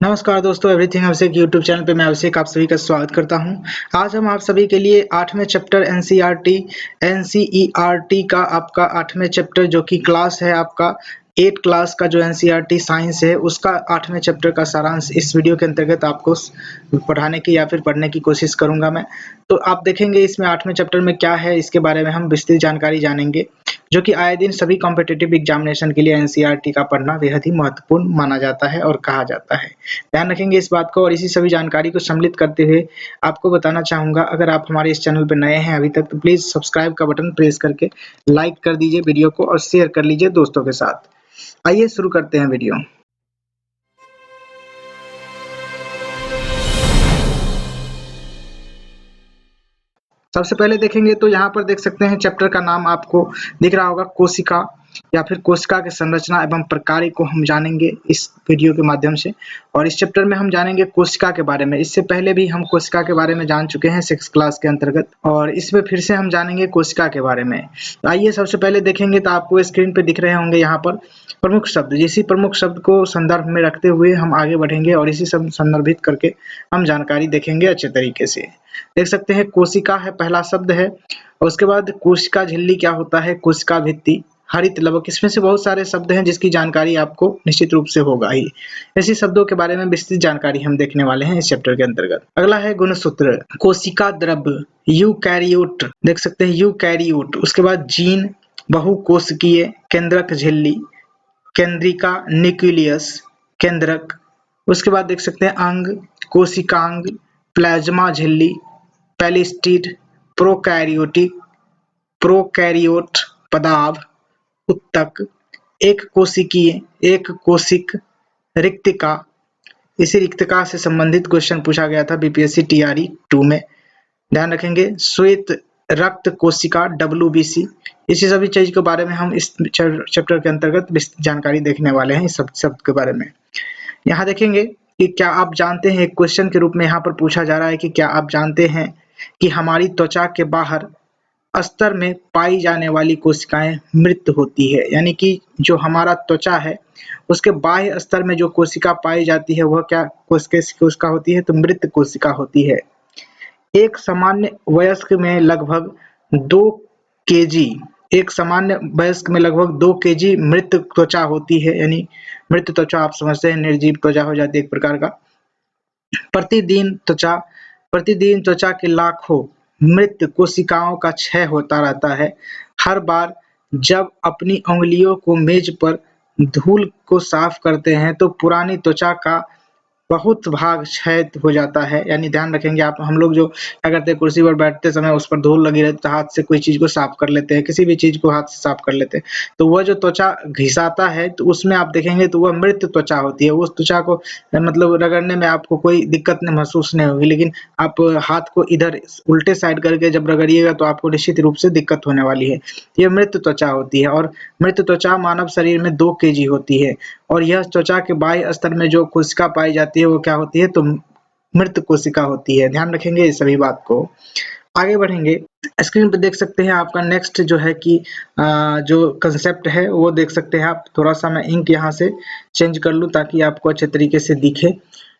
नमस्कार दोस्तों, एवरीथिंग अभिषेक YouTube channel पे मैं अभिषेक आप सभी का स्वागत करता हूं। आज हम आप सभी के लिए 8वें चैप्टर एनसीईआरटी का आपका 8वें चैप्टर जो कि क्लास है आपका 8 क्लास का जो एनसीईआरटी साइंस है उसका 8वें चैप्टर का सारांश इस वीडियो के अंतर्गत आपको पढ़ाने की या फिर पढ़ने की कोशिश करूंगा मैं। तो आप देखेंगे इसमें 8वें चैप्टर में क्या है, इसके बारे में हम विस्तृत जानकारी जानेंगे, जो कि आए दिन सभी कॉम्पिटिटिव एग्जामिनेशन के लिए एनसीईआरटी का पढ़ना बेहद ही महत्वपूर्ण माना जाता है और कहा जाता है। ध्यान रखेंगे इस बात को और इसी सभी जानकारी को सम्मिलित करते हुए आपको बताना चाहूंगा, अगर आप हमारे इस चैनल पर नए हैं अभी तक तो प्लीज सब्सक्राइब का बटन प्रेस करके लाइक कर दीजिए वीडियो को और शेयर कर लीजिए दोस्तों के साथ। आइए शुरू करते हैं वीडियो। सबसे पहले देखेंगे तो यहाँ पर देख सकते हैं चैप्टर का नाम आपको दिख रहा होगा, कोशिका या फिर कोशिका की संरचना एवं प्रकार्य को हम जानेंगे इस वीडियो के माध्यम से। और इस चैप्टर में हम जानेंगे कोशिका के बारे में। इससे पहले भी हम कोशिका के बारे में जान चुके हैं 6th क्लास के अंतर्गत, और इसमें फिर से हम जानेंगे कोशिका के बारे में। तो आइए सबसे पहले देखेंगे तो आपको स्क्रीन पे दिख रहे होंगे यहाँ पर प्रमुख शब्द। इसी प्रमुख शब्द को संदर्भ में रखते हुए हम आगे बढ़ेंगे और इसी सब संदर्भित करके हम जानकारी देखेंगे अच्छे तरीके से। देख सकते हैं कोशिका है पहला शब्द है, और उसके बाद कोशिका झिल्ली क्या होता है, कोशिका भित्ति, हरित लवक, इसमें से बहुत सारे शब्द हैं जिसकी जानकारी आपको निश्चित रूप से होगा ही। ऐसे शब्दों के बारे में विस्तृत जानकारी हम देखने वाले हैं इस चैप्टर के अंतर्गत। अगला है गुणसूत्र, कोशिका द्रव्य, यूकैरियोट, देख सकते हैं यूकैरियोट। उसके बाद जीन, बहुकोशिकीय, केंद्रक झिल्ली, केंद्रिका, न्यूक्लियस, केंद्रक। उसके बाद देख सकते हैं अंग, कोशिकांग, प्लाज्मा झिल्ली, पैलिस्टिड, प्रोकैरियोटिक, प्रोकैरियोट, पदार्थ, उत्तक, एक कोशिकीय, एक कोशिक, रिक्तिका। इसी रिक्तिका से संबंधित क्वेश्चन पूछा गया था बीपीएससी टीआरई 2 में। ध्यान रखेंगे श्वेत रक्त कोशिका, WBC। इसी सभी चीज के बारे में हम इस चैप्टर के अंतर्गत जानकारी देखने वाले हैं इस सब शब्द के बारे में। यहाँ देखेंगे कि क्या आप जानते हैं, एक क्वेश्चन के रूप में यहाँ पर पूछा जा रहा है कि क्या आप जानते हैं कि हमारी त्वचा के बाहर अस्तर में पाई जाने वाली कोशिकाएं मृत होती है। यानी कि जो हमारा त्वचा है उसके बाह्य स्तर में जो कोशिका पाई जाती है वह क्या कोशिका होती है, तो मृत कोशिका होती है। एक सामान्य वयस्क में लगभग 2 केजी, एक सामान्य वयस्क में लगभग 2 केजी मृत त्वचा होती है। यानी मृत त्वचा आप समझते हैं निर्जीव त्वचा हो जाती है एक प्रकार का। प्रतिदिन त्वचा के लाखों मृत कोशिकाओं का क्षय होता रहता है। हर बार जब अपनी उंगलियों को मेज पर धूल को साफ करते हैं तो पुरानी त्वचा का बहुत भाग क्षय हो जाता है। यानी ध्यान रखेंगे आप, हम लोग जो क्या करते हैं, कुर्सी पर बैठते समय उस पर धूल लगी रहती तो हाथ से कोई चीज को साफ कर लेते हैं, किसी भी चीज को हाथ से साफ कर लेते हैं, तो वह जो त्वचा घिसाता है तो उसमें आप देखेंगे तो वह मृत त्वचा होती है। उस त्वचा को मतलब रगड़ने में आपको कोई दिक्कत नहीं महसूस नहीं होगी, लेकिन आप हाथ को इधर उल्टे साइड करके जब रगड़िएगा तो आपको निश्चित रूप से दिक्कत होने वाली है। यह मृत त्वचा होती है और मृत त्वचा मानव शरीर में 2 केजी होती है। और यह त्वचा के बाह्य स्तर में जो कोशिका पाई जाती है वो क्या होती है, तो मृत कोशिका होती है। ध्यान रखेंगे इस सभी बात को। आगे बढ़ेंगे, स्क्रीन पे देख सकते हैं आपका नेक्स्ट जो है कि जो कंसेप्ट है वो देख सकते हैं आप। थोड़ा सा मैं इंक यहाँ से चेंज कर लूँ ताकि आपको अच्छे तरीके से दिखे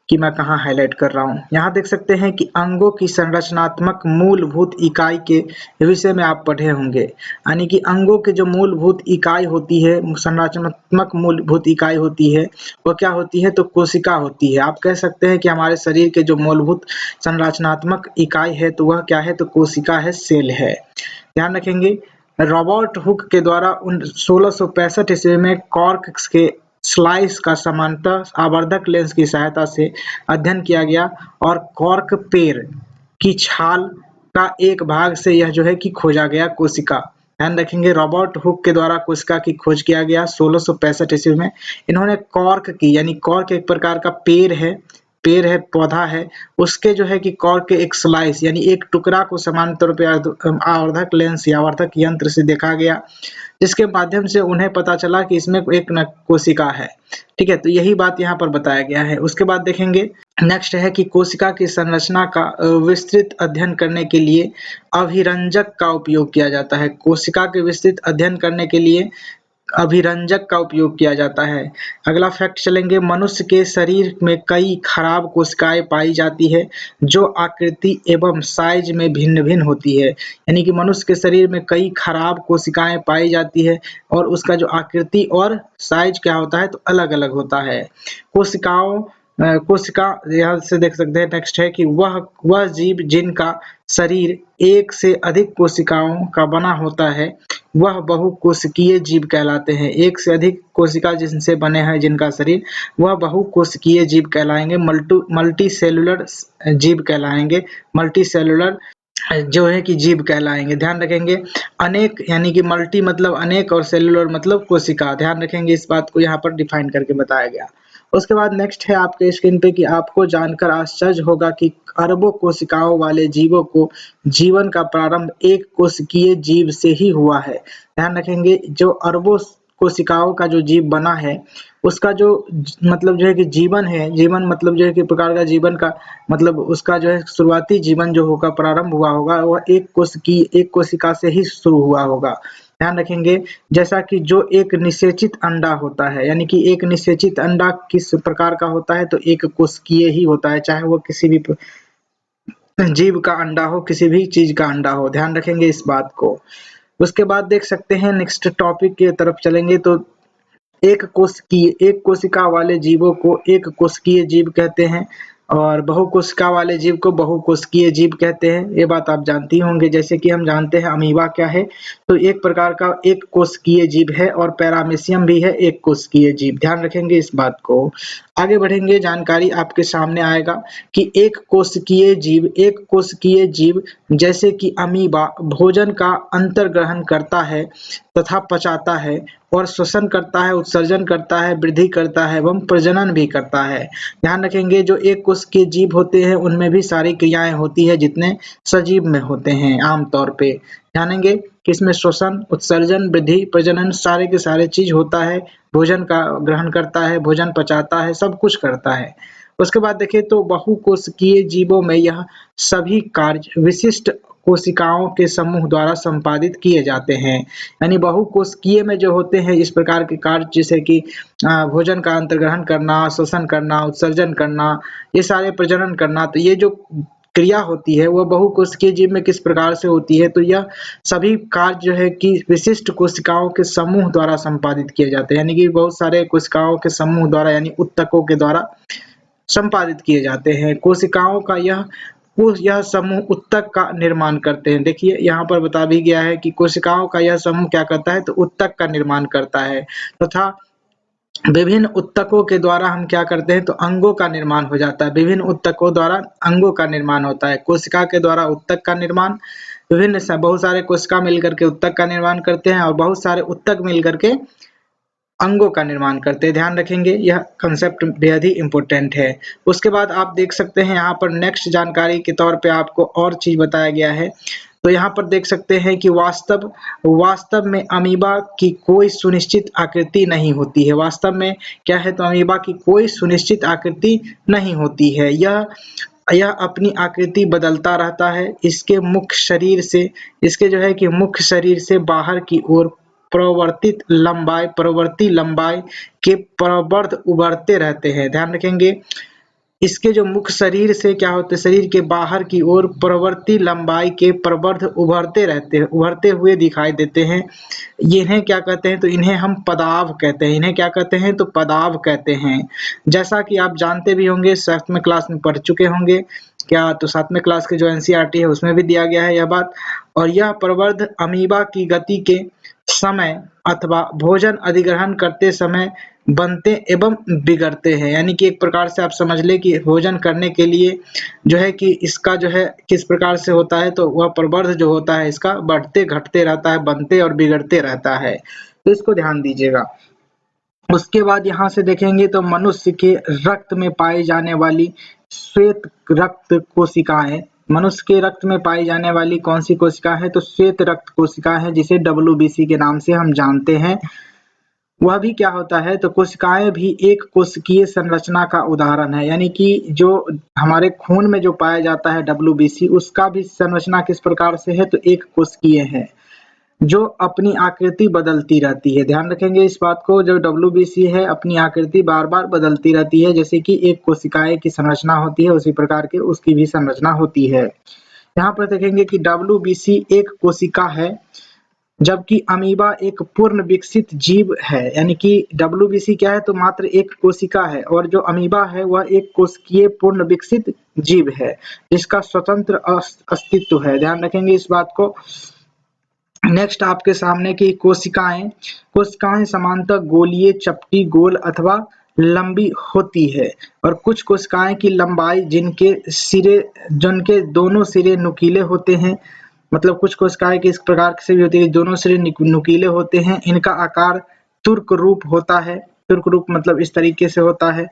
कि मैं कहाँ हाईलाइट कर रहा हूँ। यहाँ देख सकते हैं कि अंगों की संरचनात्मक मूलभूत इकाई के विषय में आप पढ़े होंगे। यानी कि अंगों के जो मूलभूत इकाई होती है, संरचनात्मक मूलभूत इकाई होती है, वो क्या होती है, तो कोशिका होती है। आप कह सकते हैं कि हमारे शरीर के जो मूलभूत संरचनात्मक इकाई है तो वह क्या है, तो कोशिका है, सेल है। ध्यान रखेंगे रॉबर्ट हुक के द्वारा 1665 ईस्वी में कॉर्क के स्लाइस का समांतर आवर्धक लेंस की सहायता से अध्ययन किया गया और कॉर्क पेड़ की छाल का एक भाग से यह जो है कि खोजा गया कोशिका। ध्यान रखेंगे रॉबर्ट हुक के द्वारा कोशिका की खोज किया गया 1665 ईस्वी में। इन्होंने कॉर्क की, यानी कॉर्क एक प्रकार का पेड़ है, पौधा है, उसके जो है कि कॉर्क के एक स्लाइस यानी एक टुकड़ा को समांतर पे आवर्धक लेंस या आवर्धक यंत्र से देखा गया, जिसके माध्यम से उन्हें पता चला कि इसमें एक कोशिका है। ठीक है, तो यही बात यहाँ पर बताया गया है। उसके बाद देखेंगे नेक्स्ट है कि कोशिका की संरचना का विस्तृत अध्ययन करने के लिए अभिरंजक का उपयोग किया जाता है। कोशिका के विस्तृत अध्ययन करने के लिए अभिरंजक का उपयोग किया जाता है। अगला फैक्ट चलेंगे, मनुष्य के शरीर में कई खराब कोशिकाएं पाई जाती है जो आकृति एवं साइज में भिन्न भिन्न होती है। यानी कि मनुष्य के शरीर में कई खराब कोशिकाएं पाई जाती है और उसका जो आकृति और साइज क्या होता है तो अलग अलग होता है। कोशिका यहाँ से देख सकते हैं, नेक्स्ट है कि वह जीव जिनका शरीर एक से अधिक कोशिकाओं का बना होता है वह बहुकोशिकीय जीव कहलाते हैं। एक से अधिक कोशिका जिनसे बने हैं जिनका शरीर, वह बहुकोशिकीय जीव कहलाएंगे, मल्टी सेलुलर जीव कहलाएंगे, मल्टी सेलुलर जो है कि जीव कहलाएंगे। ध्यान रखेंगे, अनेक यानी कि मल्टी मतलब अनेक और सेलुलर मतलब कोशिका। ध्यान रखेंगे, इस बात को यहाँ पर डिफाइन करके बताया गया। उसके बाद नेक्स्ट है आपके स्क्रीन पे कि आपको जानकर आश्चर्य होगा कि अरबों कोशिकाओं वाले जीवों को जीवन का प्रारंभ एक कोशिकीय जीव से ही हुआ है। ध्यान रखेंगे, जो अरबों कोशिकाओं का जो जीव बना है उसका जो मतलब जो है कि जीवन है, जीवन मतलब जो है कि प्रकार का जीवन का मतलब उसका जो है शुरुआती जीवन जो होगा प्रारंभ हुआ होगा वह एक कोशिका से ही शुरू हुआ होगा। ध्यान रखेंगे, जैसा कि जो एक निषेचित अंडा होता है, यानी कि एक निषेचित अंडा किस प्रकार का होता है तो एक कोशिकीय ही होता है, चाहे वो किसी भी जीव का अंडा हो, किसी भी चीज का अंडा हो। ध्यान रखेंगे इस बात को। उसके बाद देख सकते हैं नेक्स्ट टॉपिक की तरफ चलेंगे तो एक कोशिका वाले जीवों को एक कोशिकीय जीव कहते हैं और बहुकोशिका वाले जीव को बहुकोशिकीय जीव कहते हैं। ये बात आप जानती होंगे, जैसे कि हम जानते हैं अमीबा क्या है तो एक प्रकार का एक कोशिकीय जीव है और पैरामीशियम भी है एक कोशिकीय जीव। ध्यान रखेंगे इस बात को। आगे बढ़ेंगे, जानकारी आपके सामने आएगा कि एक कोशिकीय जीव जैसे कि अमीबा भोजन का अंतर्ग्रहण करता है तथा पचाता है और श्वसन करता है, उत्सर्जन करता है, वृद्धि करता है एवं प्रजनन भी करता है। ध्यान रखेंगे, जो एक कोशिकीय जीव होते हैं उनमें भी सारी क्रियाएं होती है जितने सजीव में होते हैं आमतौर पे। जानेंगे कि इसमें श्वसन, उत्सर्जन, वृद्धि, प्रजनन सारे के सारे चीज होता है, भोजन का ग्रहण करता है, भोजन पचाता है, सब कुछ करता है। उसके बाद देखें तो बहुकोशिकीय जीवों में यह सभी कार्य विशिष्ट कोशिकाओं के समूह द्वारा संपादित किए जाते हैं। यानी बहुकोशिकीय में जो होते हैं इस प्रकार के कार्य जैसे कि भोजन का अंतर्ग्रहण करना, श्वसन करना, उत्सर्जन करना, ये सारे प्रजनन करना, तो ये जो क्रिया होती है वह बहुकोशिकीय जीव में किस प्रकार से होती है तो यह सभी कार्य जो है कि विशिष्ट कोशिकाओं के समूह द्वारा संपादित किए जाते हैं। यानी कि बहुत सारे कोशिकाओं के समूह द्वारा यानी उत्तकों के द्वारा संपादित किए जाते हैं। कोशिकाओं का यह समूह उत्तक का निर्माण करते हैं। देखिए यहाँ पर बता भी गया है कि कोशिकाओं का यह समूह क्या करता है तो उत्तक का निर्माण करता है तथा विभिन्न उत्तकों के द्वारा हम क्या करते हैं तो अंगों का निर्माण हो जाता है। विभिन्न उत्तकों द्वारा अंगों का निर्माण होता है। कोशिका के द्वारा उत्तक का निर्माण, बहुत सारे कोशिका मिलकर के उत्तक का निर्माण करते हैं और बहुत सारे उत्तक मिलकर के अंगों का निर्माण करते हैं। ध्यान रखेंगे, यह कंसेप्ट बेहद ही इम्पोर्टेंट है। उसके बाद आप देख सकते हैं यहाँ पर नेक्स्ट जानकारी के तौर पे आपको और चीज बताया गया है। तो यहाँ पर देख सकते हैं कि वास्तव में अमीबा की कोई सुनिश्चित आकृति नहीं होती है। वास्तव में क्या है तो अमीबा की कोई सुनिश्चित आकृति नहीं होती है। यह अपनी आकृति बदलता रहता है। इसके जो है कि मुख्य शरीर से बाहर की ओर प्रवर्ती लंबाई के प्रवर्ध उभरते रहते हैं। ध्यान रखेंगे, इसके जो मुख्य शरीर से क्या होते हैं, शरीर के बाहर की ओर प्रवर्ती लंबाई के प्रवर्ध उभरते रहते हैं, उभरते हुए दिखाई देते हैं। इन्हें क्या कहते हैं तो इन्हें हम पदाव कहते हैं। इन्हें क्या कहते हैं तो पदाव कहते हैं। जैसा कि आप जानते भी होंगे, 7वीं क्लास में पढ़ चुके होंगे क्या, तो 7वीं क्लास के जो एनसीईआरटी है उसमें भी दिया गया है यह बात। और यह प्रवर्ध अमीबा की गति के समय अथवा भोजन अधिग्रहण करते समय बनते एवं बिगड़ते हैं। यानी कि एक प्रकार से आप समझ ले कि भोजन करने के लिए जो है कि इसका जो है किस प्रकार से होता है तो वह प्रवर्ध जो होता है इसका बढ़ते घटते रहता है, बनते और बिगड़ते रहता है, तो इसको ध्यान दीजिएगा। उसके बाद यहाँ से देखेंगे तो मनुष्य के रक्त में पाई जाने वाली श्वेत रक्त कोशिकाएं, मनुष्य के रक्त में पाई जाने वाली कौन सी कोशिका है तो श्वेत रक्त कोशिका है, जिसे WBC के नाम से हम जानते हैं। वह भी क्या होता है तो कोशिकाएं भी एक कोशिकीय संरचना का उदाहरण है। यानी कि जो हमारे खून में जो पाया जाता है WBC उसका भी संरचना किस प्रकार से है तो एक कोशिकीय है। जो अपनी आकृति बदलती रहती है। ध्यान रखेंगे इस बात को, जो WBC है अपनी आकृति बार-बार बदलती रहती है, जैसे कि एक कोशिकाएं की संरचना होती है उसी प्रकार की उसकी भी संरचना होती है। यहाँ पर देखेंगे कि WBC एक कोशिका है, जबकि अमीबा एक पूर्ण विकसित जीव है। यानी कि WBC क्या है, तो मात्र एक कोशिका है, और जो अमीबा है वह एक कोशिकीय पूर्ण विकसित जीव है जिसका स्वतंत्र अस्तित्व है। ध्यान रखेंगे इस बात को। नेक्स्ट आपके सामने की कोशिकाएं समांतर गोलीय, चपटी, गोल अथवा लंबी होती है, और कुछ कोशिकाएं की लंबाई जिनके दोनों सिरे नुकीले होते हैं, मतलब कुछ कोशिकाएं की इस प्रकार से भी होती है, दोनों सिरे नुकीले होते हैं। इनका आकार तुर्क रूप होता है। तुर्क रूप मतलब इस तरीके से होता है।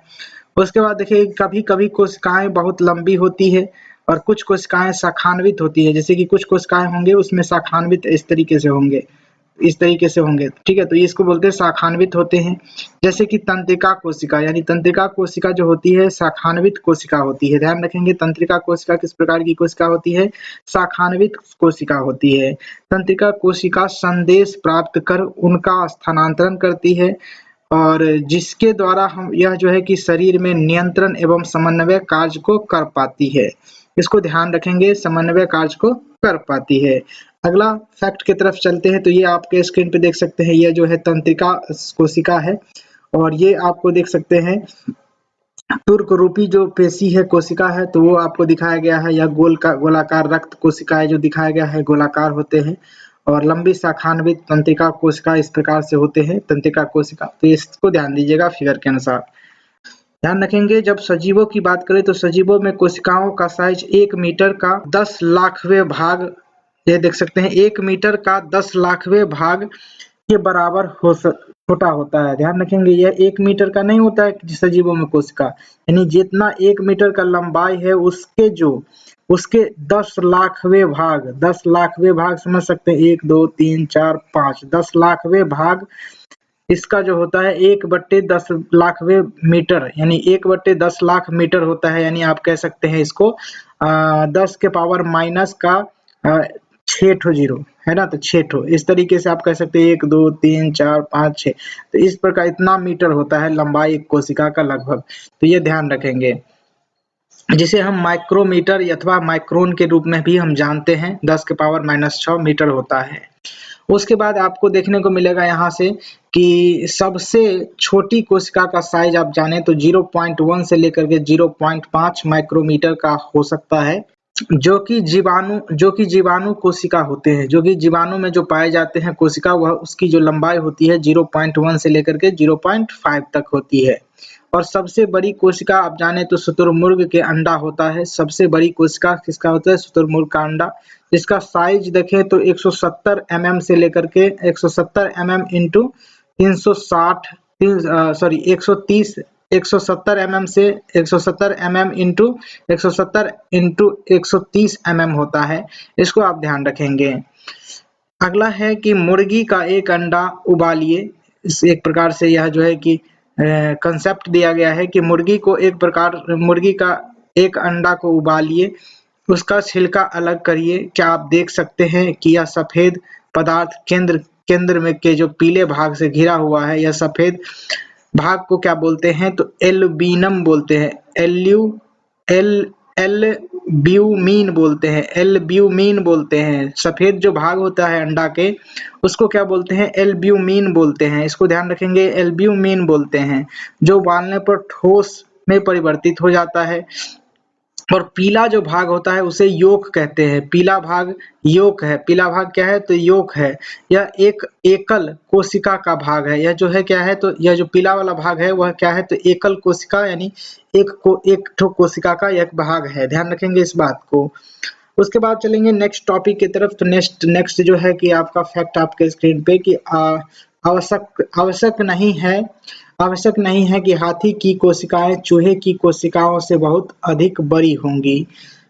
उसके बाद देखिए कभी-कभी कोशिकाएं बहुत लंबी होती है और कुछ कोशिकाएं शाखान्वित होती है। जैसे कि कुछ कोशिकाएं होंगे उसमें शाखान्वित इस तरीके से होंगे, ठीक है, तो इसको बोलते हैं शाखान्वित होते हैं। जैसे कि तंत्रिका कोशिका, यानी तंत्रिका कोशिका जो होती है शाखान्वित कोशिका होती है। ध्यान रखेंगे तंत्रिका कोशिका किस प्रकार की कोशिका होती है, शाखान्वित कोशिका होती है। तंत्रिका कोशिका संदेश प्राप्त कर उनका स्थानांतरण करती है, और जिसके द्वारा हम यह जो है कि शरीर में नियंत्रण एवं समन्वय कार्य को कर पाती है। इसको ध्यान रखेंगे, समन्वय कार्य को कर पाती है। अगला फैक्ट की तरफ चलते हैं, तो ये आपके स्क्रीन पे देख सकते हैं, ये जो है तंत्रिका कोशिका है, और ये आपको देख सकते हैं तुर्क रूपी जो पेशी है, कोशिका है, तो वो आपको दिखाया गया है। यह गोलाकार रक्त कोशिकाएं जो दिखाया गया है गोलाकार होते हैं, और लंबी शाखान्वित तंत्रिका कोशिका इस प्रकार से होते हैं। तंत्रिका कोशिका, तो इसको ध्यान दीजिएगा फिगर के अनुसार। ध्यान रखेंगे जब सजीवों की बात करें तो सजीवों में कोशिकाओं का साइज 1 मीटर का 10 लाखवें भाग, ये देख सकते हैं 1 मीटर का 10 लाखवें भाग के बराबर छोटा होता है। ध्यान रखेंगे यह 1 मीटर का नहीं होता है सजीवों में कोशिका, यानी जितना 1 मीटर का लंबाई है उसके 10 लाखवें भाग समझ सकते हैं, 1 2 3 4 5 10 लाखवें भाग इसका जो होता है 1/10 लाखवें मीटर, यानी 1/10 लाख मीटर होता है। यानी आप कह सकते हैं इसको 10 के पावर माइनस का 6 ठो जीरो है ना, तो 6 ठो इस तरीके से आप कह सकते हैं 1 2 3 4 5 6, तो इस प्रकार इतना मीटर होता है लंबाई एक कोशिका का लगभग। तो ये ध्यान रखेंगे, जिसे हम माइक्रोमीटर अथवा माइक्रोन के रूप में भी हम जानते हैं। 10 के पावर -6 मीटर होता है। उसके बाद आपको देखने को मिलेगा यहाँ से कि सबसे छोटी कोशिका का साइज आप जाने तो 0.1 से लेकर के 0.5 माइक्रोमीटर का हो सकता है, जो कि जीवाणु कोशिका होते हैं, जो कि जीवाणु में जो पाए जाते हैं कोशिका, वह उसकी जो लंबाई होती है 0.1 से लेकर के 0.5 तक होती है। और सबसे बड़ी कोशिका आप जाने तो शुतुरमुर्ग के अंडा होता है। सबसे बड़ी कोशिका किसका होता है, शुतुरमुर्ग का अंडा, जिसका साइज देखें तो 170 mm से लेकर के 170 mm इंटू 170 mm से 170 mm इंटू 170 इंटू 130 mm होता है। इसको आप ध्यान रखेंगे। अगला है कि मुर्गी का एक अंडा उबालिए। इस एक प्रकार से यह जो है कि कंसेप्ट दिया गया है कि मुर्गी का एक अंडा को उबालिए, उसका छिलका अलग करिए। क्या आप देख सकते हैं कि यह सफेद पदार्थ केंद्र में के जो पीले भाग से घिरा हुआ है, यह सफेद भाग को क्या बोलते हैं, तो एल्ब्यूमिन बोलते हैं। एल्ब्यूमिन बोलते हैं। सफेद जो भाग होता है अंडा के, उसको क्या बोलते हैं, एल्ब्यूमिन बोलते हैं। इसको ध्यान रखेंगे, एल्ब्यूमिन बोलते हैं, जो उबालने पर ठोस में परिवर्तित हो जाता है। और पीला जो भाग होता है उसे योक कहते हैं। पीला भाग योक है। पीला भाग क्या है, तो योक है। यह एक एकल कोशिका का भाग है। यह जो है क्या है, तो यह जो पीला वाला भाग है वह क्या है, तो एकल कोशिका, यानी एक ठो कोशिका का एक भाग है। ध्यान रखेंगे इस बात को। उसके बाद चलेंगे नेक्स्ट टॉपिक की तरफ। तो नेक्स्ट जो है कि आपका फैक्ट आपके स्क्रीन पे कि आवश्यक नहीं है कि हाथी की कोशिकाएं चूहे की कोशिकाओं से बहुत अधिक बड़ी होंगी।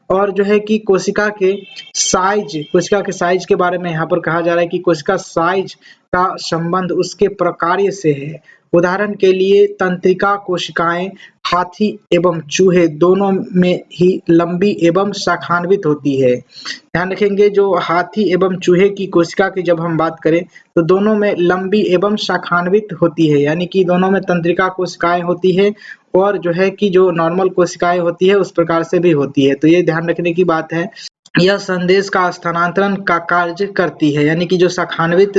और जो है कि कोशिका के साइज के बारे में यहाँ पर कहा जा रहा है कि कोशिका साइज का संबंध उसके प्रकार से है, उदाहरण के लिए तंत्रिका कोशिकाएं हाथी एवं चूहे दोनों में ही लंबी एवं शाखान्वित होती है। ध्यान रखेंगे, जो हाथी एवं चूहे की कोशिका की जब हम बात करें तो दोनों में लंबी एवं शाखान्वित होती है, यानी कि दोनों में तंत्रिका कोशिकाएं होती है और जो है कि जो नॉर्मल कोशिकाएं होती है उस प्रकार से भी होती है। तो ये ध्यान रखने की बात है। यह संदेश का स्थानांतरण का कार्य करती है, यानी कि जो शाखान्वित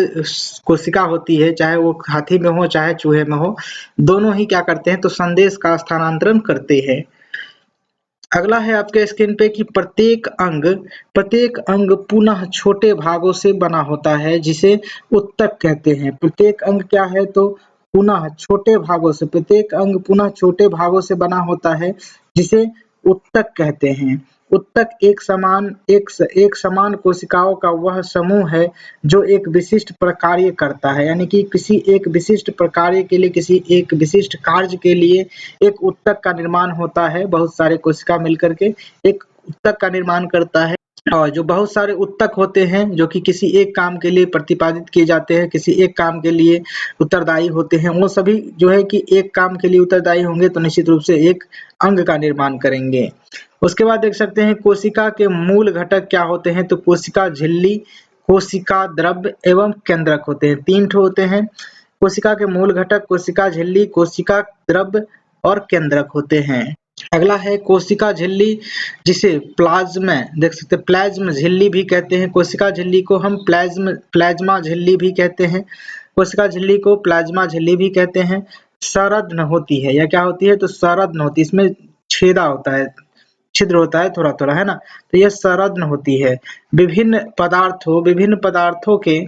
कोशिका होती है, चाहे वो हाथी में हो चाहे चूहे में हो, दोनों ही क्या करते हैं तो संदेश का स्थानांतरण करते हैं। अगला है आपके स्क्रीन पे कि प्रत्येक अंग पुनः छोटे भागों से बना होता है जिसे उत्तक कहते हैं। प्रत्येक अंग क्या है तो पुनः छोटे भागों से, प्रत्येक अंग पुनः छोटे भागों से बना होता है जिसे उत्तक कहते हैं। उत्तक एक समान कोशिकाओं का वह समूह है जो एक विशिष्ट प्रकार्य करता है, यानी कि किसी एक विशिष्ट प्रकार्य के लिए, किसी एक विशिष्ट कार्य के लिए एक उत्तक का निर्माण होता है। बहुत सारे कोशिका मिलकर के एक उत्तक का निर्माण करता है और जो बहुत सारे उत्तक होते हैं जो कि किसी एक काम के लिए प्रतिपादित किए जाते हैं, किसी एक काम के लिए उत्तरदायी होते हैं, वो सभी जो है कि एक काम के लिए उत्तरदायी होंगे तो निश्चित रूप से एक अंग का निर्माण करेंगे। उसके बाद देख सकते हैं कोशिका के मूल घटक क्या होते हैं तो कोशिका झिल्ली, कोशिका द्रव्य एवं केंद्रक होते हैं। 3 ठो होते हैं कोशिका के मूल घटक, कोशिका झिल्ली, कोशिका द्रव्य और केंद्रक होते हैं। अगला है कोशिका झिल्ली, जिसे प्लाज्मा देख सकते हैं, प्लाज्मा झिल्ली भी कहते हैं। कोशिका झिल्ली को हम प्लाज्मा झिल्ली भी कहते हैं। कोशिका झिल्ली को प्लाज्मा झिल्ली भी कहते हैं। संरग्न होती है या क्या होती है तो संरग्न होती है, इसमें छेदा होता है, छिद्र होता है थोड़ा थोड़ा, है ना, तो यह संरग्न होती है। विभिन्न पदार्थों के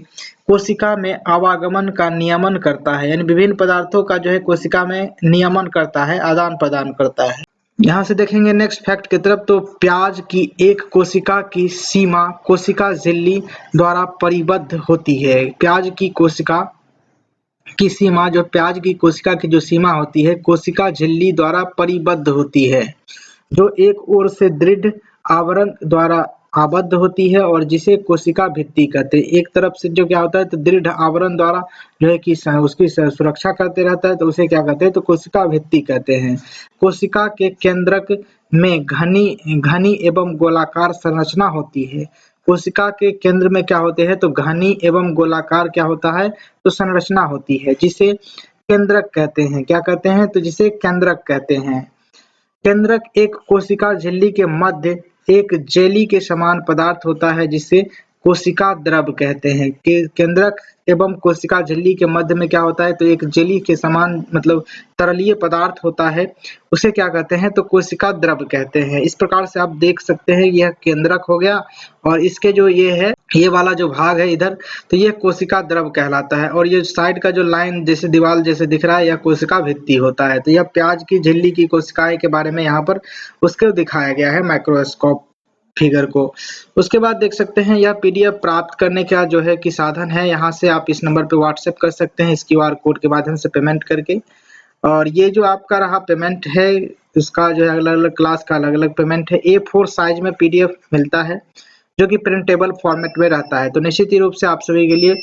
कोशिका में आवागमन का नियमन करता है, यानी विभिन्न पदार्थों का जो है कोशिका में नियमन करता है, आदान प्रदान करता है। यहाँ से देखेंगे नेक्स्ट फैक्ट की तरफ, तो प्याज की एक कोशिका की सीमा कोशिका झिल्ली द्वारा परिबद्ध होती है। प्याज की कोशिका की सीमा, जो प्याज की कोशिका की जो सीमा होती है कोशिका झिल्ली द्वारा परिबद्ध होती है, जो एक ओर से दृढ़ आवरण द्वारा आबद्ध होती है और जिसे कोशिका भित्ति कहते हैं। एक तरफ से जो क्या होता है तो दृढ़ आवरण द्वारा जो है कि उसकी सुरक्षा करते रहता है तो उसे क्या कहते हैं तो कोशिका भित्ति कहते हैं। कोशिका के केंद्रक में घनी एवं गोलाकार संरचना होती है। कोशिका के केंद्र में क्या होते हैं तो घनी एवं गोलाकार क्या होता है तो संरचना होती है, जिसे केंद्रक कहते हैं। क्या कहते हैं तो जिसे केंद्रक कहते हैं। केंद्रक एक कोशिका झिल्ली के मध्य एक जेली के समान पदार्थ होता है जिसे कोशिका द्रव कहते हैं। केंद्रक एवं कोशिका झिल्ली के मध्य में क्या होता है तो एक जेली के समान मतलब तरलीय पदार्थ होता है, उसे क्या कहते हैं तो कोशिका द्रव कहते हैं। इस प्रकार से आप देख सकते हैं यह केंद्रक हो गया और इसके जो ये है ये वाला जो भाग है इधर तो ये कोशिका द्रव कहलाता है और ये साइड का जो लाइन जैसे दीवार जैसे दिख रहा है यह कोशिका भित्ति होता है। तो यह प्याज की झिल्ली की कोशिकाएं के बारे में यहाँ पर उसको दिखाया गया है माइक्रोस्कोप फिगर को। उसके बाद देख सकते हैं यह पीडीएफ प्राप्त करने का जो है कि साधन है, यहाँ से आप इस नंबर पे व्हाट्सएप कर सकते हैं इस क्यूआर कोड के माध्यम से पेमेंट करके। और ये जो आपका रहा पेमेंट है इसका जो है अलग अलग क्लास का अलग अलग पेमेंट है। A4 साइज में पीडीएफ मिलता है जो कि प्रिंटेबल फॉर्मेट में रहता है, तो निश्चित ही रूप से आप सभी के लिए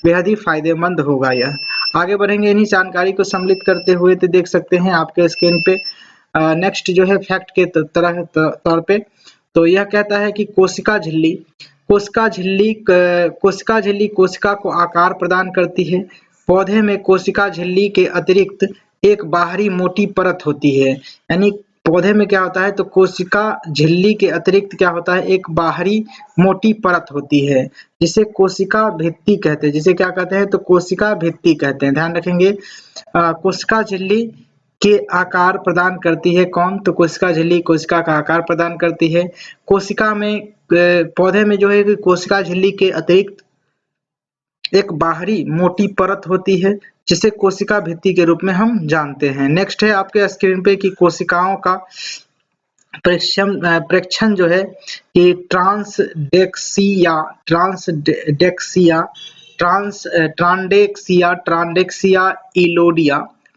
बेहद ही फायदेमंद होगा यह। आगे बढ़ेंगे इन्हीं जानकारी को सम्मिलित करते हुए, तो देख सकते हैं आपके स्क्रीन पे नेक्स्ट जो है फैक्ट के तौर पे, तो यह कहता है कि कोशिका झिल्ली कोशिका को आकार प्रदान करती है। पौधे में कोशिका झिल्ली के अतिरिक्त एक बाहरी मोटी परत होती है, यानी पौधे में क्या होता है तो कोशिका झिल्ली के अतिरिक्त क्या होता है एक बाहरी मोटी परत होती है जिसे कोशिका भित्ति कहते हैं, जिसे क्या कहते हैं तो कोशिका भित्ति कहते हैं। ध्यान रखेंगे कोशिका झिल्ली के आकार प्रदान करती है कौन तो कोशिका झिल्ली कोशिका का आकार प्रदान करती है। कोशिका में पौधे में जो है कि कोशिका झिल्ली के अतिरिक्त एक बाहरी मोटी परत होती है जिसे कोशिका भित्ति के रूप में हम जानते हैं। नेक्स्ट है आपके स्क्रीन पे कि कोशिकाओं का प्रेक्षण जो है कि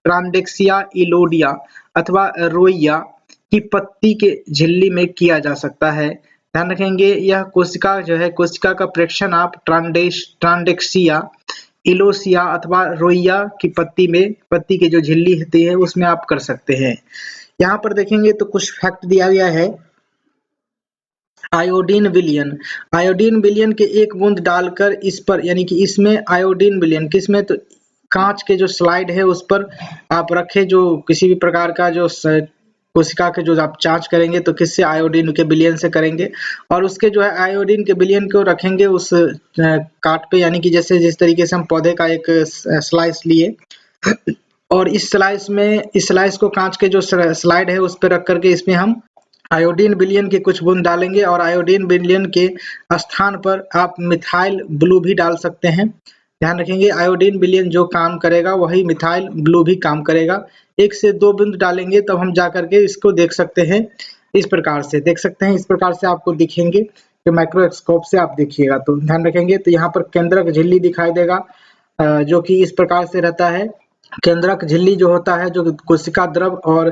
ट्रांडेक्सिया इलोडिया अथवा रोइया की पत्ती के झिल्ली में किया जा सकता है। ध्यान रखेंगे यह कोशिका जो है कोशिका का प्रेक्षण आप ट्रांडेक्सिया इलोसिया अथवा रोइया की पत्ती की जो झिल्ली होती है उसमें आप कर सकते हैं। यहाँ पर देखेंगे तो कुछ फैक्ट दिया गया है। आयोडीन विलयन के एक बूंद डालकर इस पर, यानी कि इसमें आयोडीन विलयन किसमें, तो कांच के जो स्लाइड है उस पर आप रखें, जो किसी भी प्रकार का जो कोशिका के जो आप जांच करेंगे तो किससे, आयोडीन के विलयन से करेंगे। और उसके जो है आयोडीन के विलयन को रखेंगे उस काट पे, यानी कि जैसे जिस तरीके से हम पौधे का एक स्लाइस लिए और इस स्लाइस को कांच के जो स्लाइड है उस पर रख करके इसमें हम आयोडीन विलयन के कुछ बूंद डालेंगे और आयोडीन विलयन के स्थान पर आप मिथाइल ब्लू भी डाल सकते हैं। ध्यान रखेंगे आयोडीन विलयन जो काम करेगा वही मिथाइल ब्लू भी काम करेगा। 1 से 2 बूंद डालेंगे तब हम जा करके इसको देख सकते हैं। इस प्रकार से देख सकते हैं, इस प्रकार से आपको दिखेंगे कि माइक्रोस्कोप से आप देखिएगा तो ध्यान रखेंगे। तो यहाँ पर केंद्रक झिल्ली दिखाई देगा जो कि इस प्रकार से रहता है। केंद्रक झिल्ली जो होता है जो कोशिका द्रव और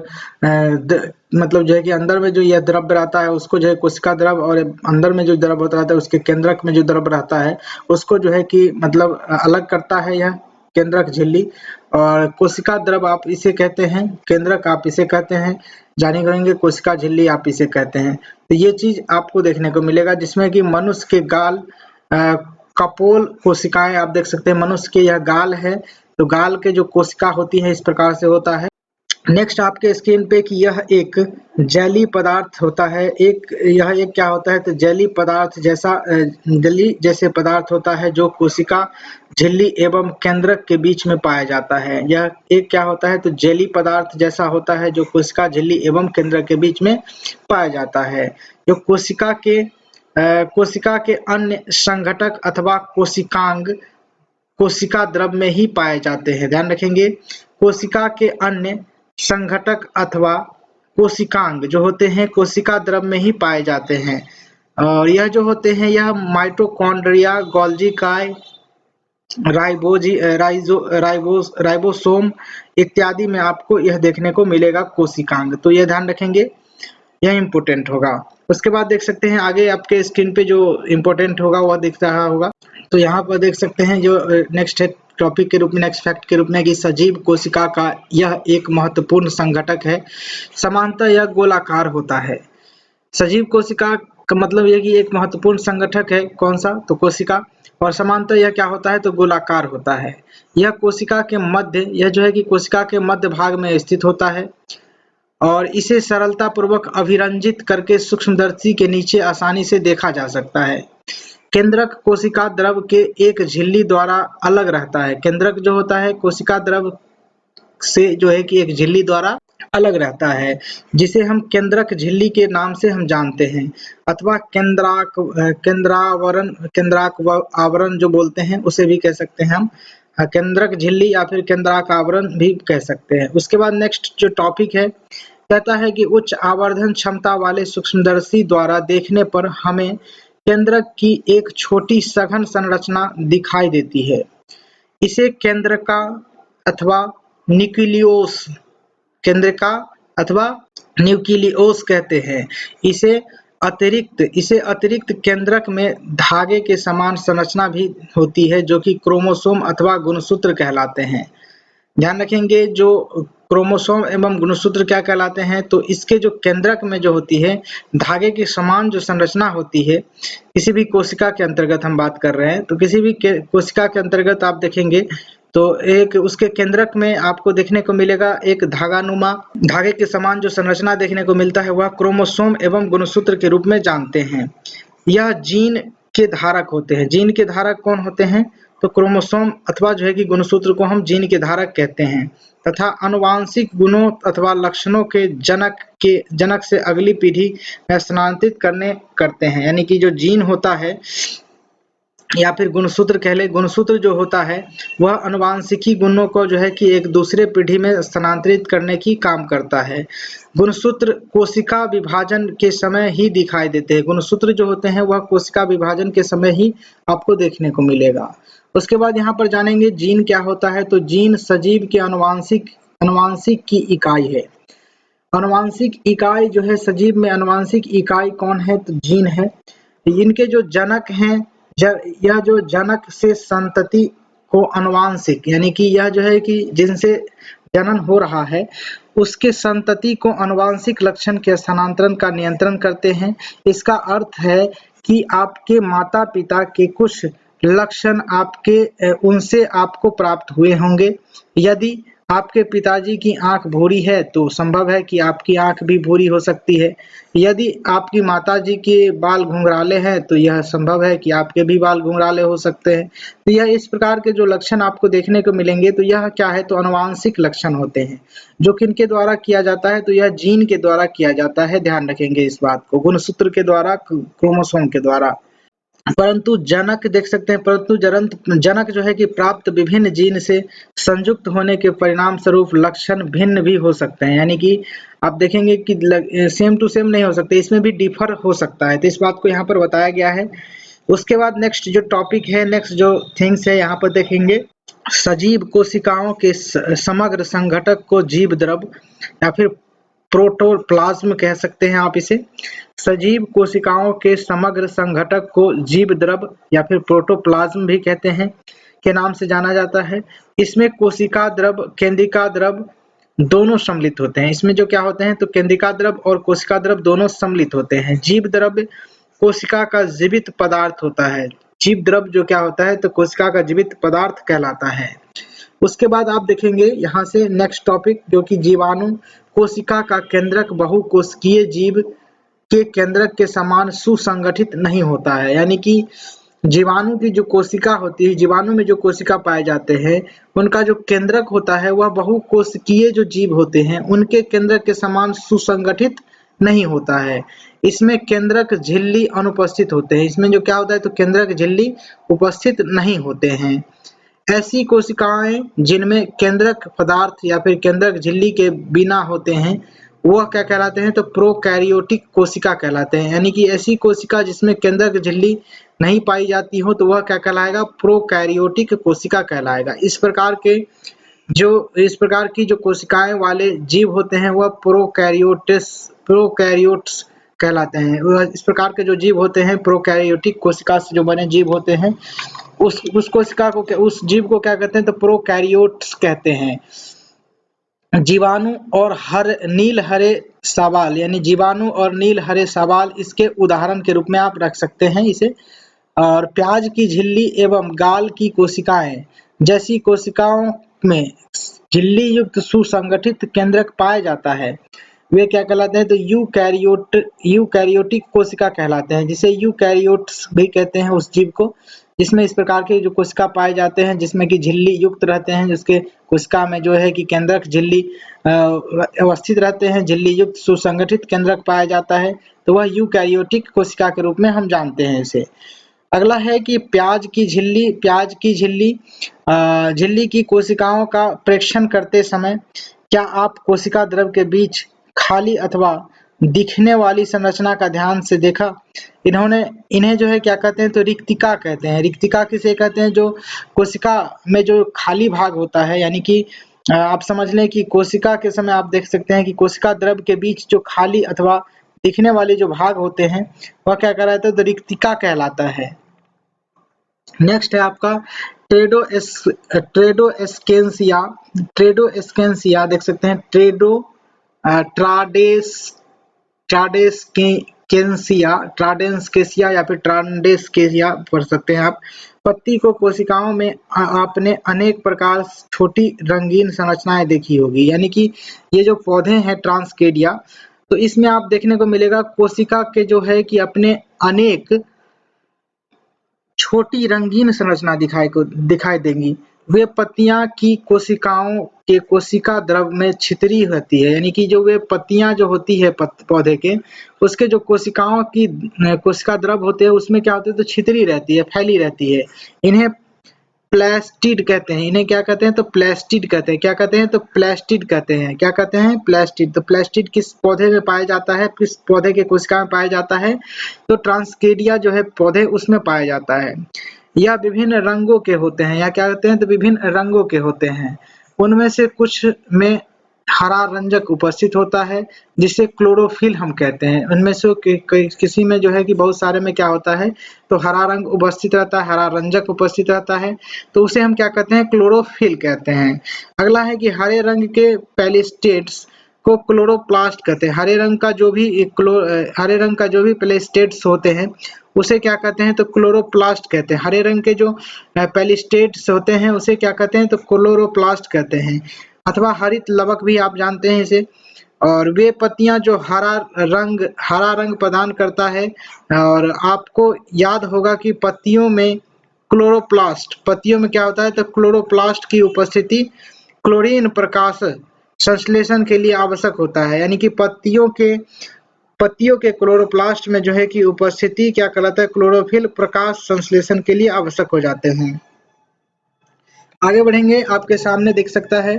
मतलब जो है कि अंदर में जो यह द्रव रहता है उसको जो है कोशिका द्रव, और अंदर में जो द्रव होता है उसके केंद्रक में जो द्रव रहता है उसको जो है कि मतलब अलग करता है यह केंद्रक झिल्ली। और कोशिका द्रव आप इसे कहते हैं, केंद्रक आप इसे कहते हैं, जानी करेंगे कोशिका झिल्ली आप इसे कहते हैं। तो ये चीज आपको देखने को मिलेगा जिसमें कि मनुष्य के गाल कपोल कोशिकाएं आप देख सकते हैं। मनुष्य के यह गाल है तो गाल के जो कोशिका होती है इस प्रकार से होता है। नेक्स्ट आपके स्क्रीन पे कि यह एक जेली पदार्थ होता है। यह एक क्या होता है तो जेली पदार्थ जैसा जेली जैसे पदार्थ होता है जो कोशिका झिल्ली एवं केंद्रक के बीच में पाया जाता है। यह एक क्या होता है तो जेली पदार्थ जैसा होता है जो कोशिका झिल्ली एवं केंद्रक के बीच में पाया जाता है, जो कोशिका के अन्य संघटक अथवा कोशिकांग कोशिका द्रव में ही पाए जाते हैं। ध्यान रखेंगे कोशिका के अन्य संघटक अथवा कोशिकांग जो होते हैं कोशिका द्रव में ही पाए जाते हैं। और यह जो होते हैं यह माइटोकॉन्ड्रिया, गोल्गी काय, राइबोसोम इत्यादि में आपको यह देखने को मिलेगा कोशिकांग। तो यह ध्यान रखेंगे, यह इंपोर्टेंट होगा। उसके बाद देख सकते हैं आगे आपके स्क्रीन पे जो इंपॉर्टेंट होगा वह दिख रहा होगा। तो यहाँ पर देख सकते हैं जो नेक्स्ट है टॉपिक के रूप में, नेक्स्ट फैक्ट के रूप में कि सजीव कोशिका का यह एक महत्वपूर्ण संघटक है। समानतः यह गोलाकार होता है। सजीव कोशिका का मतलब यह कि एक महत्वपूर्ण संगठक है, कौन सा, तो कोशिका। और समानतः यह क्या होता है तो गोलाकार होता है। यह कोशिका के मध्य, यह जो है कि कोशिका के मध्य भाग में स्थित होता है और इसे सरलता पूर्वक अभिरंजित करके सूक्ष्मदर्शी के नीचे आसानी से देखा जा सकता है। केंद्रक कोशिका द्रव के एक झिल्ली द्वारा अलग रहता है। केंद्रक जो होता है कोशिका द्रव से जो है कि एक झिल्ली द्वारा अलग रहता है जिसे हम केंद्रक झिल्ली के नाम से हम जानते हैं, अथवा केंद्राक आवरण जो बोलते हैं उसे भी कह सकते हैं हम, केंद्रक झिल्ली या फिर केंद्राक आवरण भी कह सकते हैं। उसके बाद नेक्स्ट जो टॉपिक है कहता है कि उच्च आवर्धन क्षमता वाले सूक्ष्मदर्शी द्वारा देखने पर हमें केंद्रक की एक छोटी सघन संरचना दिखाई देती है। इसे केंद्रका अथवा न्यूक्लियोस केंद्रका अथवा न्यूक्लियोस कहते हैं। इसे अतिरिक्त केंद्रक में धागे के समान संरचना भी होती है जो कि क्रोमोसोम अथवा गुणसूत्र कहलाते हैं। ध्यान रखेंगे जो क्रोमोसोम एवं गुणसूत्र क्या कहलाते हैं तो इसके जो केंद्रक में जो होती है धागे के समान जो संरचना होती है, किसी भी कोशिका के अंतर्गत हम बात कर रहे हैं तो किसी भी कोशिका के अंतर्गत आप देखेंगे तो एक उसके केंद्रक में आपको देखने को मिलेगा एक धागे के समान जो संरचना देखने को मिलता है वह क्रोमोसोम एवं गुणसूत्र के रूप में जानते हैं। यह जीन के धारक होते हैं। जीन के धारक कौन होते हैं तो क्रोमोसोम अथवा जो है कि गुणसूत्र को हम जीन के धारक कहते हैं, तथा आनुवांशिक गुणों अथवा लक्षणों के जनक से अगली पीढ़ी में स्थानांतरित करते हैं। यानी कि जो जीन होता है या फिर गुणसूत्र कह ले, गुणसूत्र जो होता है वह आनुवांशिकी गुणों को जो है कि एक दूसरे पीढ़ी में स्थानांतरित करने की काम करता है। गुणसूत्र कोशिका विभाजन के समय ही दिखाई देते हैं। गुणसूत्र जो होते हैं वह कोशिका विभाजन के समय ही आपको देखने को मिलेगा। उसके बाद यहाँ पर जानेंगे जीन क्या होता है तो जीन सजीव के अनुवांशिक की इकाई है। अनुवांशिक इकाई जो है सजीव में अनुवांशिक इकाई कौन है तो जीन है। इनके जो जनक हैं यह जो जनक से संतति को आनुवांशिक, यानी कि यह जो है कि जिनसे जनन हो रहा है उसके संतति को आनुवांशिक लक्षण के स्थानांतरण का नियंत्रण करते हैं। इसका अर्थ है कि आपके माता पिता के कुछ लक्षण उनसे आपको प्राप्त हुए होंगे। यदि आपके पिताजी की आंख भूरी है तो संभव है कि आपकी आंख भी भूरी हो सकती है। यदि आपकी माताजी के बाल घुंघराले हैं तो यह संभव है कि आपके भी बाल घुंघराले हो सकते हैं। तो यह इस प्रकार के जो लक्षण आपको देखने को मिलेंगे तो यह क्या है, तो आनुवांशिक लक्षण होते हैं। जो किनके द्वारा किया जाता है, तो यह जीन के द्वारा किया जाता है। ध्यान रखेंगे इस बात को, गुणसूत्र के द्वारा, क्रोमोसोम के द्वारा। परंतु जनक देख सकते हैं, जनक जो है कि प्राप्त विभिन्न जीन से संयुक्त होने के परिणाम स्वरूप लक्षण भिन्न भी हो सकते हैं। यानी कि आप देखेंगे कि सेम टू सेम नहीं हो सकते, इसमें भी डिफर हो सकता है। तो इस बात को यहाँ पर बताया गया है। उसके बाद नेक्स्ट जो टॉपिक है, नेक्स्ट जो थिंग्स है यहाँ पर देखेंगे, सजीव कोशिकाओं के समग्र संघटक को जीव द्रव या फिर प्रोटोप्लाज्म कह सकते हैं आप इसे। सजीव कोशिकाओं के समग्र संघटक को जीव द्रव या फिर प्रोटोप्लाज्म भी कहते हैं के नाम से जाना जाता है। इसमें कोशिका द्रव, केंद्रिका द्रव दोनों सम्मिलित होते हैं। इसमें जो क्या होते हैं, तो केंद्रिका द्रव और कोशिका द्रव दोनों सम्मिलित होते हैं। जीव द्रव कोशिका का जीवित पदार्थ होता है। जीव द्रव जो क्या होता है, तो कोशिका का जीवित पदार्थ कहलाता है। उसके बाद आप देखेंगे यहाँ से नेक्स्ट टॉपिक, जो कि जीवाणु कोशिका का केंद्रक बहुकोशिकीय जीव के केंद्रक के समान सुसंगठित नहीं होता है। यानी कि जीवाणु की जो कोशिका होती है, जीवाणु में जो कोशिका पाए जाते हैं, उनका जो केंद्रक होता है वह बहुकोशिकीय जो जीव होते हैं उनके केंद्रक के समान सुसंगठित नहीं होता है। इसमें केंद्रक झिल्ली अनुपस्थित होते हैं। इसमें जो क्या होता है, तो केंद्रक झिल्ली उपस्थित नहीं होते हैं। ऐसी कोशिकाएं जिनमें केंद्रक पदार्थ या फिर केंद्रक झिल्ली के बिना होते हैं वह क्या कहलाते हैं, तो प्रोकैरियोटिक कोशिका कहलाते हैं। यानी कि ऐसी कोशिका जिसमें केंद्रक झिल्ली नहीं पाई जाती हो तो वह क्या कहलाएगा, प्रोकैरियोटिक कोशिका कहलाएगा। इस प्रकार की जो कोशिकाएं वाले जीव होते हैं वह प्रोकैरियोट्स कहलाते हैं। इस प्रकार के जो जीव होते हैं प्रोकैरियोटिक कोशिका से जो बने जीव होते हैं उस कोशिका को, उस जीव को क्या कहते हैं, तो प्रोकैरियोट्स कहते हैं। जीवाणु और नील हरे सवाल, यानी जीवाणु और नील हरे सवाल इसके उदाहरण के रूप में आप रख सकते हैं इसे। और प्याज की झिल्ली एवं गाल की कोशिकाएं जैसी कोशिकाओं में झिल्ली युक्त सुसंगठित केंद्रक पाया जाता है, वे क्या कहलाते हैं, तो यूकैरियोटिक कोशिका कहलाते हैं, जिसे यूकैरियोट्स भी कहते हैं उस जीव को, जिसमें इस प्रकार के जो कोशिका पाए जाते हैं जिसमें कि झिल्ली युक्त रहते हैं, जिसके कोशिका में जो है कि केंद्रक झिल्ली अवस्थित रहते हैं, झिल्ली युक्त सुसंगठित केंद्रक पाया जाता है, तो वह यूकैरियोटिक कोशिका के रूप में हम जानते हैं इसे। अगला है कि प्याज की झिल्ली की कोशिकाओं का प्रेक्षण करते समय क्या आप कोशिका द्रव के बीच खाली अथवा दिखने वाली संरचना का ध्यान से देखा? इन्हें जो है क्या कहते हैं, तो रिक्तिका कहते हैं। रिक्तिका किसे कहते हैं, जो कोशिका में जो खाली भाग होता है, यानी कि आप समझ लें कि कोशिका के समय आप देख सकते हैं कि कोशिका द्रव के बीच जो खाली अथवा दिखने वाले जो भाग होते हैं वह क्या कहलाता है, तो रिक्तिका कहलाता है। नेक्स्ट है आपका ट्रेडोस्केंसिया देख सकते हैं, ट्राडेस्केसिया या फिर ट्रांडेस्केसिया पढ़ सकते हैं आप। पत्ती को कोशिकाओं में आपने अनेक प्रकार छोटी रंगीन संरचनाएं देखी होगी। यानी कि ये जो पौधे हैं ट्रांसकेडिया, तो इसमें आप देखने को मिलेगा कोशिका के जो है कि अपने अनेक छोटी रंगीन संरचना दिखाई देंगी। वे पत्तियां की कोशिकाओं के कोशिका द्रव में छितरी होती है। यानी कि जो वे पत्तियां जो होती है पौधे के, उसके जो कोशिकाओं की कोशिका द्रव होते हैं उसमें क्या होता है, तो छितरी रहती है, फैली रहती है। इन्हें प्लास्टिड कहते हैं। इन्हें क्या कहते हैं, तो प्लास्टिड कहते हैं। क्या कहते हैं, तो प्लास्टिड कहते हैं। क्या कहते हैं, प्लास्टिड। तो प्लास्टिड किस पौधे में पाया जाता है, किस पौधे के कोशिका में पाया जाता है, तो ट्रांसकेडिया जो है पौधे उसमें पाया जाता है। यह विभिन्न रंगों के होते हैं, या क्या कहते हैं, तो विभिन्न रंगों के होते हैं। उनमें से कुछ में हरा रंजक उपस्थित होता है जिसे क्लोरोफिल हम कहते हैं। उनमें से किसी में जो है कि बहुत सारे में क्या होता है, तो हरा रंग उपस्थित रहता है, हरा रंजक उपस्थित रहता है, तो उसे हम क्या कहते हैं, क्लोरोफिल कहते हैं। अगला है कि हरे रंग के पेलिस्टेट्स को क्लोरोप्लास्ट कहते हैं। हरे रंग का जो भी पेलिस्टेट्स होते हैं उसे क्या कहते हैं, तो क्लोरोप्लास्ट कहते हैं। हरे रंग के जो पेलिस्टेट्स होते हैं उसे क्या कहते हैं, तो क्लोरोप्लास्ट कहते हैं, अथवा हरित लवक भी आप जानते हैं इसे। और वे पत्तियां जो हरा रंग प्रदान करता है। और आपको याद होगा कि पत्तियों में क्या होता है, तो क्लोरोप्लास्ट की उपस्थिति क्लोरीन प्रकाश संश्लेषण के लिए आवश्यक होता है। यानी कि पत्तियों के क्लोरोप्लास्ट में जो है कि उपस्थिति क्या कहलाता है, क्लोरोफिल प्रकाश संश्लेषण के लिए आवश्यक हो जाते हैं। आगे बढ़ेंगे, आपके सामने दिख सकता है।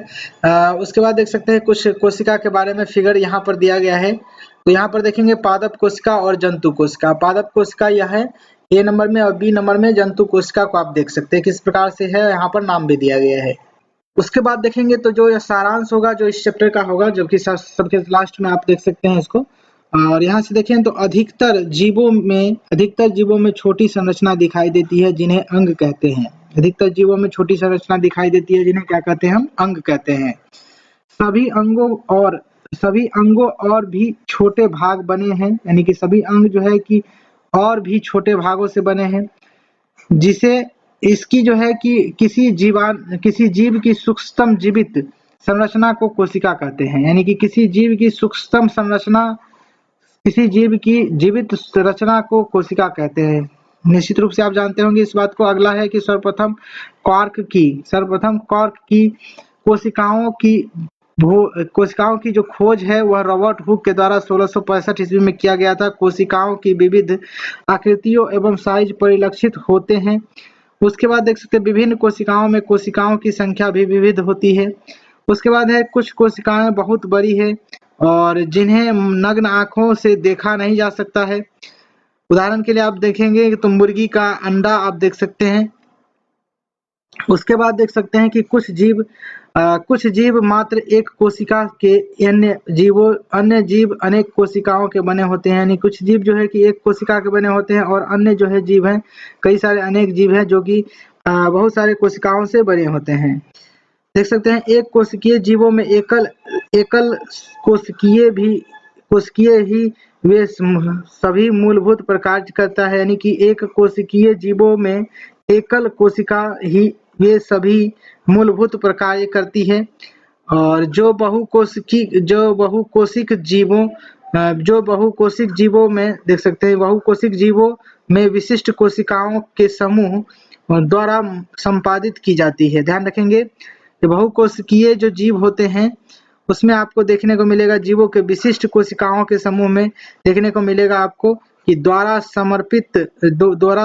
उसके बाद देख सकते हैं कुछ कोशिका के बारे में फिगर यहाँ पर दिया गया है। तो यहाँ पर देखेंगे पादप कोशिका और जंतु कोशिका। पादप कोशिका यह है ए नंबर में, और बी नंबर में जंतु कोशिका को आप देख सकते हैं किस प्रकार से है, यहाँ पर नाम भी दिया गया है। उसके बाद देखेंगे तो जो यह सारांश होगा जो इस चैप्टर का होगा, जो कि सबके लास्ट में आप देख सकते हैं इसको। और यहाँ से देखें तो अधिकतर जीवों में छोटी संरचना दिखाई देती है जिन्हें अंग कहते हैं। अधिकतर जीवों में छोटी संरचना दिखाई देती है जिन्हें क्या कहते हैं, हम अंग कहते हैं। सभी अंगों और भी छोटे भाग बने हैं, यानी कि सभी अंग जो है कि और भी छोटे भागों से बने हैं, जिसे इसकी जो है कि किसी जीव की सूक्ष्मतम जीवित संरचना को कोशिका कहते हैं। यानी कि किसी जीव की जीवित रचना को कोशिका कहते हैं। निश्चित रूप से आप जानते होंगे इस बात को। अगला है कि सर्वप्रथम कॉर्क की कोशिकाओं की जो खोज है वह रॉबर्ट हुक के द्वारा 1665 ईस्वी में किया गया था। कोशिकाओं की विविध आकृतियों एवं साइज परिलक्षित होते हैं। उसके बाद देख सकते हैं विभिन्न कोशिकाओं में कोशिकाओं की संख्या भी विविध होती है। उसके बाद है कुछ कोशिकाएं बहुत बड़ी है और जिन्हें नग्न आंखों से देखा नहीं जा सकता है। उदाहरण के लिए आप देखेंगे तो मुर्गी का अंडा आप देख सकते हैं। उसके बाद देख सकते हैं कि कुछ जीव मात्र एक कोशिका के, अन्य जीव अनेक कोशिकाओं के बने होते हैं। यानी कुछ जीव जो है कि एक कोशिका के बने होते हैं और अन्य जो है जीव हैं, कई सारे अनेक जीव हैं जो कि बहुत सारे कोशिकाओं से बने होते हैं। देख सकते हैं एक कोशिकीय जीवों में एकल कोशिकीय ही वे सभी मूलभूत प्रकार करता है। यानी कि एक कोशिकीय जीवों में एकल कोशिका ही वे सभी मूलभूत प्रकार करती है। और जो बहुकोशिक जीवों में देख सकते हैं, बहुकोशिक जीवों में विशिष्ट कोशिकाओं के समूह द्वारा संपादित की जाती है। ध्यान रखेंगे, बहुकोशिकीय जो जीव होते हैं उसमें आपको देखने को मिलेगा जीवों के विशिष्ट कोशिकाओं के समूह में देखने को मिलेगा आपको कि द्वारा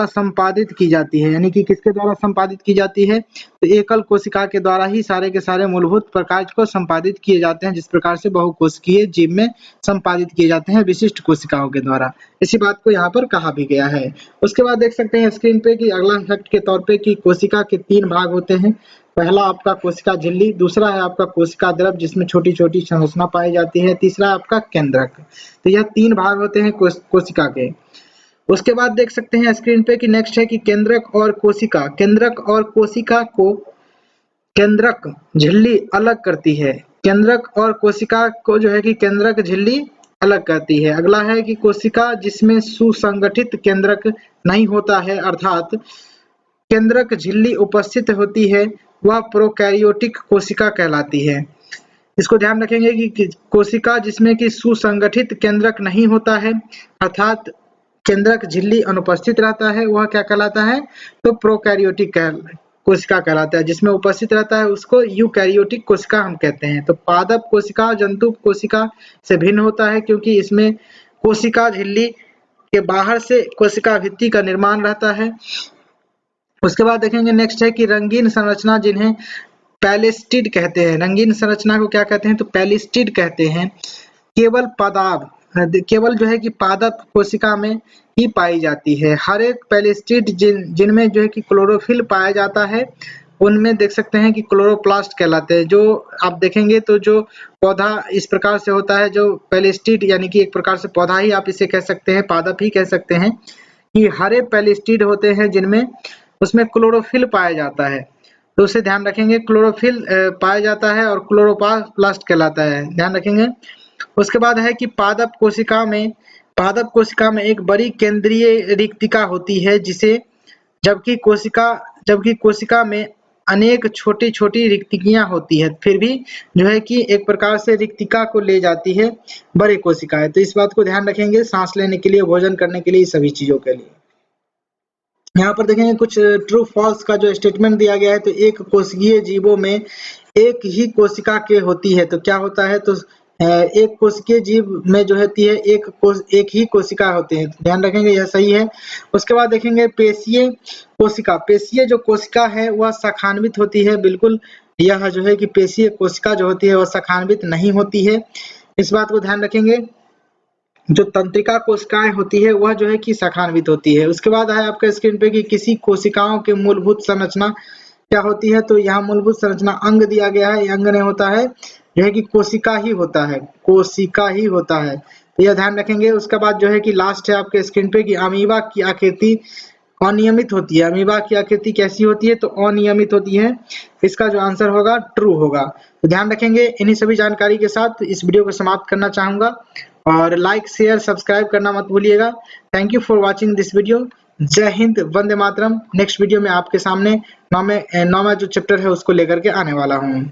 संपादित की जाती है। यानी कि किसके द्वारा संपादित की जाती है, तो एकल कोशिका के द्वारा ही सारे के सारे मूलभूत प्रकार को संपादित किए जाते हैं, जिस प्रकार से बहुकोशिकीय जीव में संपादित किए जाते हैं विशिष्ट कोशिकाओं के द्वारा। इसी बात को यहाँ पर कहा भी गया है। उसके बाद देख सकते हैं स्क्रीन पे कि अगला फैक्ट के तौर पे कि कोशिका के 3 भाग होते हैं। पहला आपका कोशिका झिल्ली, दूसरा है आपका कोशिका द्रव जिसमें छोटी छोटी संरचना पाई जाती है, तीसरा आपका केंद्रक। तो यह 3 भाग होते हैं कोशिका के। उसके बाद देख सकते हैं स्क्रीन पे कि नेक्स्ट है कि केंद्रक और कोशिका को केंद्रक झिल्ली अलग करती है। केंद्रक और कोशिका को जो है कि केंद्रक झिल्ली अलग करती है। अगला है कि कोशिका जिसमें सुसंगठित केंद्रक नहीं होता है, अर्थात केंद्रक झिल्ली उपस्थित होती है, वह प्रोकैरियोटिक कोशिका कहलाती है। इसको ध्यान रखेंगे कि कोशिका जिसमें कि सुसंगठित केंद्रक नहीं होता है, अर्थात केंद्रक झिल्ली अनुपस्थित रहता है, वह क्या कहलाता है, तो प्रोकैरियोटिक कोशिका कहलाता है। जिसमें उपस्थित रहता है उसको यूकैरियोटिक कोशिका हम कहते हैं। तो पादप कोशिका जंतु कोशिका से भिन्न होता है क्योंकि इसमें कोशिका झिल्ली के बाहर से कोशिका भित्ति का निर्माण रहता है। उसके बाद देखेंगे नेक्स्ट है कि रंगीन संरचना जिन्हें पैलिस्टिड कहते हैं। रंगीन संरचना को क्या कहते हैं, तो पैलिस्टिड कहते हैं। केवल जो है कि पादप कोशिका में ही पाई जाती है। हर एक पैलिस्टिड जिनमें जो है कि क्लोरोफिल पाया जाता है उनमें देख सकते हैं कि क्लोरोप्लास्ट कहलाते हैं। जो आप देखेंगे तो जो पौधा इस प्रकार से होता है, जो पेलिस्टिड यानी कि एक प्रकार से पौधा ही आप इसे कह सकते हैं, पादप ही कह सकते हैं, कि हरे पेलिस्टिड होते हैं जिनमें उसमें क्लोरोफिल पाया जाता है। तो उसे ध्यान रखेंगे, क्लोरोफिल पाया जाता है और क्लोरोप्लास्ट कहलाता है, ध्यान रखेंगे। उसके बाद है कि पादप कोशिका में एक बड़ी केंद्रीय रिक्तिका होती है, जिसे जबकि कोशिका में अनेक छोटी-छोटी रिक्तियाँ होती है, फिर भी जो है कि एक प्रकार से रिक्तिका को ले जाती है बड़ी कोशिकाएं। तो इस बात को ध्यान रखेंगे, सांस लेने के लिए, भोजन करने के लिए, सभी चीजों के लिए। यहाँ पर देखेंगे कुछ ट्रू फॉल्स का जो स्टेटमेंट दिया गया है। तो एक कोशिकीय जीवों में एक ही कोशिका के होती है। तो क्या होता है, तो एक कोशिकीय जीव में जो होती है एक ही कोशिका होते हैं, ध्यान रखेंगे, यह सही है। उसके बाद देखेंगे पेशीय जो कोशिका है वह शाखान्वित होती है। बिल्कुल, यह जो है कि पेशीय कोशिका जो होती है वह शाखान्वित नहीं होती है, इस बात को ध्यान रखेंगे। जो तंत्रिका कोशिकाएं होती है वह जो है कि शाखान्वित होती है। उसके बाद है आपके स्क्रीन पे कि किसी कोशिकाओं के मूलभूत संरचना क्या होती है। तो यहाँ मूलभूत संरचना अंग दिया गया है, अंग नहीं होता है, जो है कि कोशिका ही होता है, कोशिका ही होता है, तो यह ध्यान रखेंगे। उसके बाद जो है कि लास्ट है आपके स्क्रीन पे कि अमीबा की आकृति अनियमित होती है। अमीबा की आकृति कैसी होती है, तो अनियमित होती है, इसका जो आंसर होगा ट्रू होगा। तो ध्यान रखेंगे। इन्हीं सभी जानकारी के साथ इस वीडियो को समाप्त करना चाहूंगा, और लाइक शेयर सब्सक्राइब करना मत भूलिएगा। Thank you for watching this video. जय हिंद, वंदे मातरम। नेक्स्ट वीडियो में आपके सामने नौवां जो चैप्टर है उसको लेकर के आने वाला हूँ।